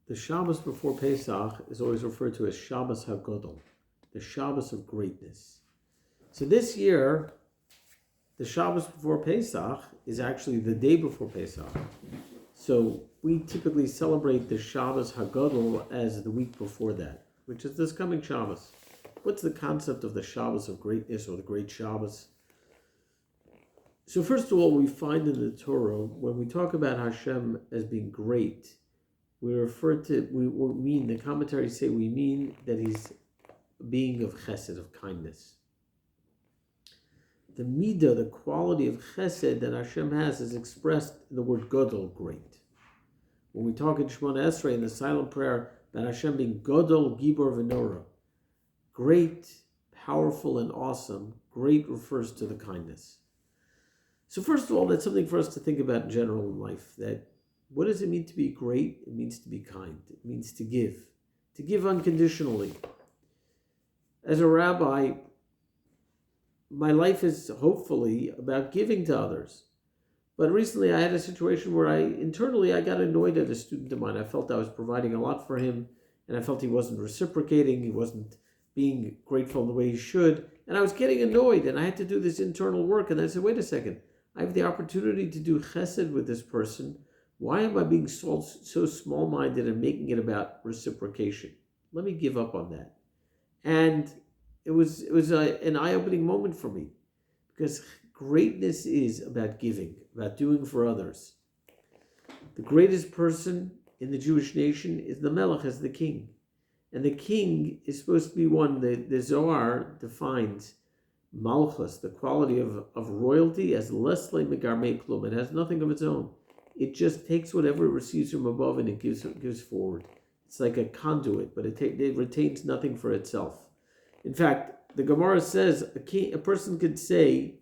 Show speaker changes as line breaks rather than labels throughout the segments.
The Shabbos before Pesach is always referred to as Shabbos HaGodol, the Shabbos of greatness. So this year, the Shabbos before Pesach is actually the day before Pesach. So we typically celebrate the Shabbos HaGodol as the week before that, which is this coming Shabbos. What's the concept of the Shabbos of greatness or the Great Shabbos? So first of all, we find in the Torah, when we talk about Hashem as being great, we mean, the commentaries say we mean that he's a being of chesed, of kindness. The midah, the quality of chesed that Hashem has, is expressed in the word Godol, great. When we talk in Shemona Esrei, in the silent prayer, about Hashem being Godol, Gibor, Venora, great, powerful, and awesome, great refers to the kindness. So first of all, that's something for us to think about in general in life, that what does it mean to be great? It means to be kind. It means to give unconditionally. As a rabbi, my life is hopefully about giving to others. But recently I had a situation where I got annoyed at a student of mine. I felt I was providing a lot for him, and I felt he wasn't reciprocating, he wasn't being grateful the way he should, and I was getting annoyed, and I had to do this internal work, and I said, wait a second, I have the opportunity to do chesed with this person. Why am I being so small-minded and making it about reciprocation? Let me give up on that. And it was an eye-opening moment for me, because greatness is about giving, about doing for others. The greatest person in the Jewish nation is the Melech, is the king. And the king is supposed to be one that the Zohar defines Malchus, the quality of royalty, as lesle megarmei klum. It has nothing of its own. It just takes whatever it receives from above and it gives forward. It's like a conduit, but it retains nothing for itself. In fact, the Gemara says a person could say,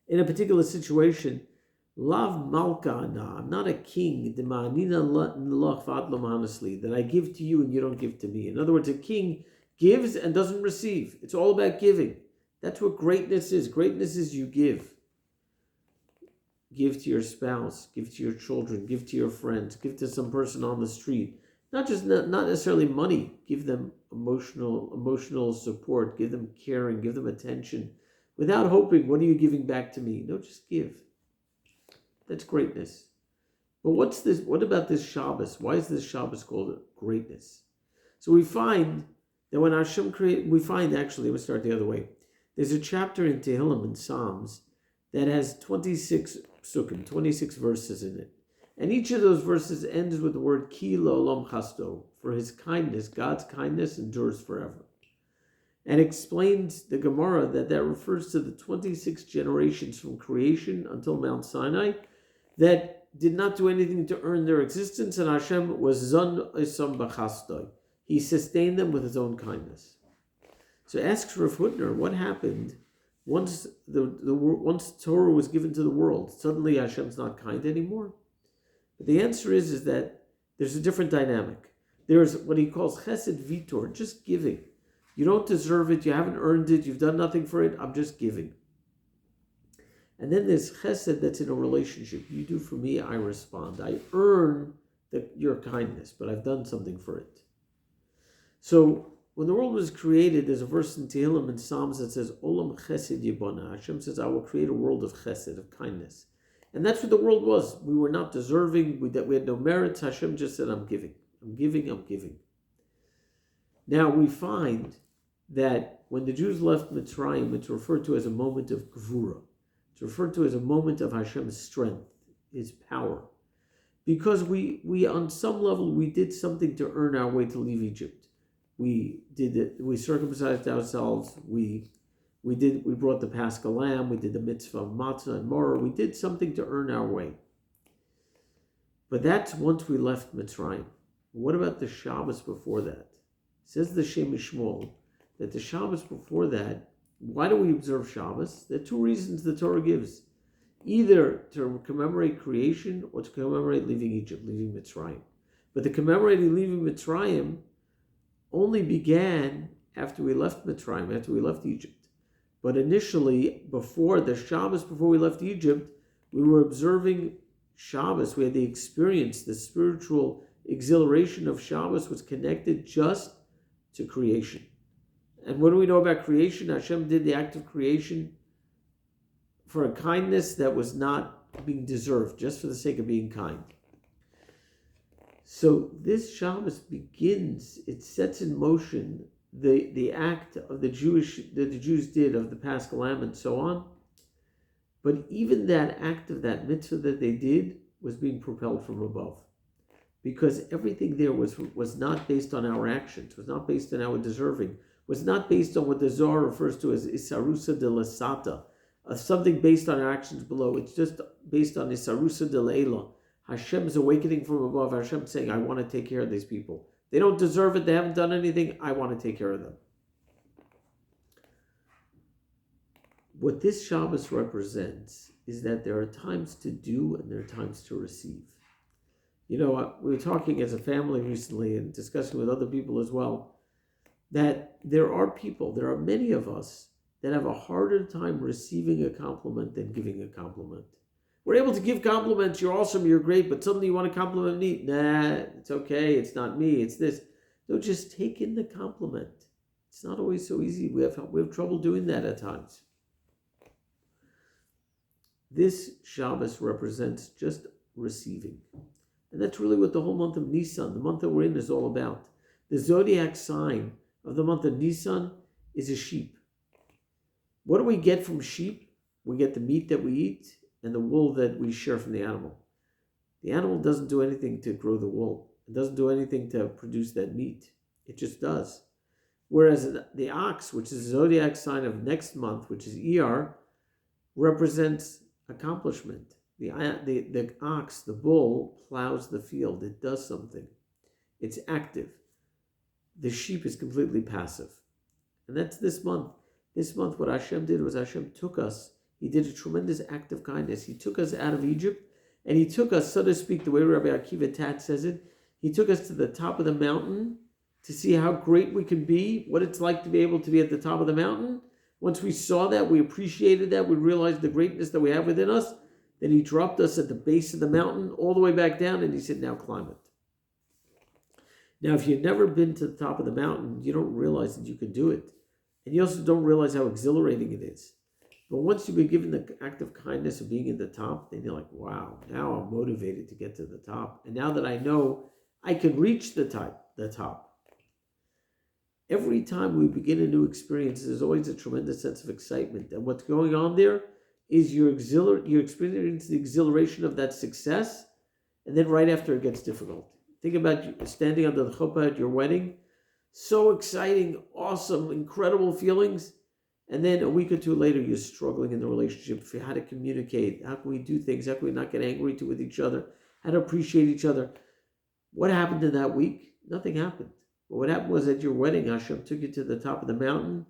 in a particular situation, Lav malka na, I'm not a king, that I give to you and you don't give to me. In other words, a king gives and doesn't receive. It's all about giving. That's what greatness is. Greatness is you give. Give to your spouse, give to your children, give to your friends, give to some person on the street. Not necessarily money. Give them emotional support, give them caring, give them attention. Without hoping, what are you giving back to me? No, just give. That's greatness. But what about this Shabbos? Why is this Shabbos called greatness? So we find that when Hashem created, let me start the other way. There's a chapter in Tehillim, in Psalms, that has 26 psukim, 26 verses in it. And each of those verses ends with the word Ki L'olam Chasto, for his kindness, God's kindness endures forever. And explains the Gemara that refers to the 26 generations from creation until Mount Sinai that did not do anything to earn their existence, and Hashem was Zon Isam B'Chasto. He sustained them with his own kindness. So asks Rav Hutner, what happened once Torah was given to the world? Suddenly Hashem's not kind anymore? But the answer is that there's a different dynamic. There's what he calls chesed vitor, just giving. You don't deserve it, you haven't earned it, you've done nothing for it, I'm just giving. And then there's chesed that's in a relationship. You do for me, I respond. I earn your kindness, but I've done something for it. So when the world was created, there's a verse in Tehillim and Psalms that says, Olam chesed yibona. Hashem says, I will create a world of chesed, of kindness. And that's what the world was. We were not deserving, we had no merits. Hashem just said, I'm giving. I'm giving, I'm giving. Now we find that when the Jews left Mitzrayim, it's referred to as a moment of gvura. It's referred to as a moment of Hashem's strength, his power. Because we on some level, we did something to earn our way to leave Egypt. We did it. We circumcised ourselves. We brought the Paschal lamb. We did the mitzvah of matzah and maror. We did something to earn our way. But that's once we left Mitzrayim. What about the Shabbos before that? Says the Shem Shmuel that the Shabbos before that. Why do we observe Shabbos? There are two reasons the Torah gives: either to commemorate creation or to commemorate leaving Egypt, leaving Mitzrayim. But the commemorating leaving Mitzrayim only began after we left Mitzrayim, after we left Egypt. But initially, before the Shabbos, before we left Egypt, we were observing Shabbos. We had the experience, the spiritual exhilaration of Shabbos was connected just to creation. And what do we know about creation? Hashem did the act of creation for a kindness that was not being deserved, just for the sake of being kind. So this Shabbos begins, it sets in motion the act of the Jews did of the Paschal Lamb and so on. But even that act of that mitzvah that they did was being propelled from above. Because everything there was not based on our actions, was not based on our deserving, was not based on what the Zohar refers to as Isarusa de Lasata, something based on our actions below. It's just based on Isarusa de Leila. Hashem's awakening from above. Hashem saying, I want to take care of these people. They don't deserve it. They haven't done anything. I want to take care of them. What this Shabbos represents is that there are times to do and there are times to receive. You know, we were talking as a family recently and discussing with other people as well, that there are many of us that have a harder time receiving a compliment than giving a compliment. We're able to give compliments, you're awesome, you're great, but suddenly you want to compliment me. Nah, it's okay, it's not me, it's this. No, just take in the compliment. It's not always so easy. We have trouble doing that at times. This Shabbos represents just receiving. And that's really what the whole month of Nisan, the month that we're in, is all about. The zodiac sign of the month of Nisan is a sheep. What do we get from sheep? We get the meat that we eat and the wool that we share from the animal. The animal doesn't do anything to grow the wool. It doesn't do anything to produce that meat. It just does. Whereas the ox, which is the zodiac sign of next month, which is Iyar, represents accomplishment. The ox, the bull, plows the field. It does something. It's active. The sheep is completely passive. And that's this month. This month, what Hashem did was Hashem took us. He did a tremendous act of kindness. He took us out of Egypt, and he took us, so to speak, the way Rabbi Akiva Tat says it, he took us to the top of the mountain to see how great we can be, what it's like to be able to be at the top of the mountain. Once we saw that, we appreciated that, we realized the greatness that we have within us, then he dropped us at the base of the mountain, all the way back down, and he said, now climb it. Now, if you've never been to the top of the mountain, you don't realize that you can do it. And you also don't realize how exhilarating it is. But once you've been given the act of kindness of being at the top, then you're like, wow, now I'm motivated to get to the top. And now that I know I can reach the top. Every time we begin a new experience, there's always a tremendous sense of excitement. And what's going on there is you're experiencing the exhilaration of that success, and then right after it gets difficult. Think about you standing under the chuppah at your wedding. So exciting, awesome, incredible feelings. And then a week or two later, you're struggling in the relationship for how to communicate. How can we do things? How can we not get angry with each other? How to appreciate each other? What happened in that week? Nothing happened. But what happened was at your wedding, Hashem took you to the top of the mountain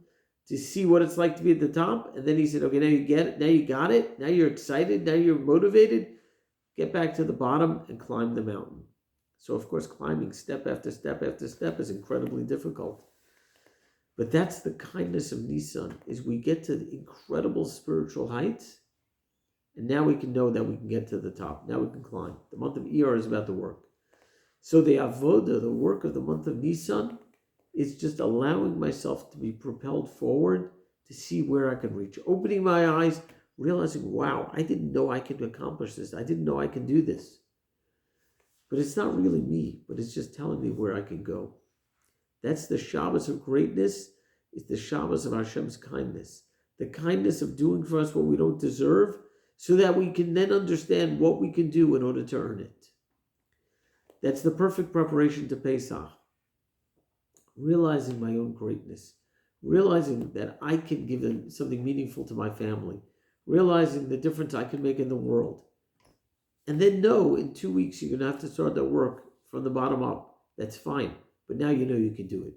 to see what it's like to be at the top. And then he said, okay, now you get it. Now you got it. Now you're excited. Now you're motivated. Get back to the bottom and climb the mountain. So, of course, climbing step after step after step is incredibly difficult. But that's the kindness of Nisan, is we get to the incredible spiritual heights, and now we can know that we can get to the top. Now we can climb. The month of Iyar is about the work. So the avoda, the work of the month of Nisan, is just allowing myself to be propelled forward to see where I can reach. Opening my eyes, realizing, wow, I didn't know I could accomplish this. I didn't know I can do this. But it's not really me, but it's just telling me where I can go. That's the Shabbos of greatness. It's the Shabbos of Hashem's kindness. The kindness of doing for us what we don't deserve, so that we can then understand what we can do in order to earn it. That's the perfect preparation to Pesach. Realizing my own greatness. Realizing that I can give them something meaningful to my family. Realizing the difference I can make in the world. And then know in 2 weeks you're going to have to start that work from the bottom up. That's fine. But now you know you can do it.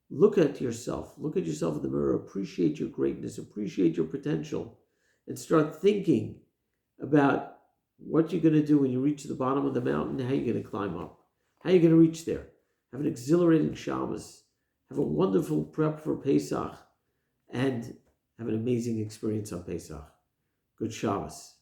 Look at yourself. Look at yourself in the mirror. Appreciate your greatness. Appreciate your potential. And start thinking about what you're going to do when you reach the bottom of the mountain, how you're going to climb up. How you're going to reach there. Have an exhilarating Shabbos. Have a wonderful prep for Pesach. And have an amazing experience on Pesach. Good Shabbos.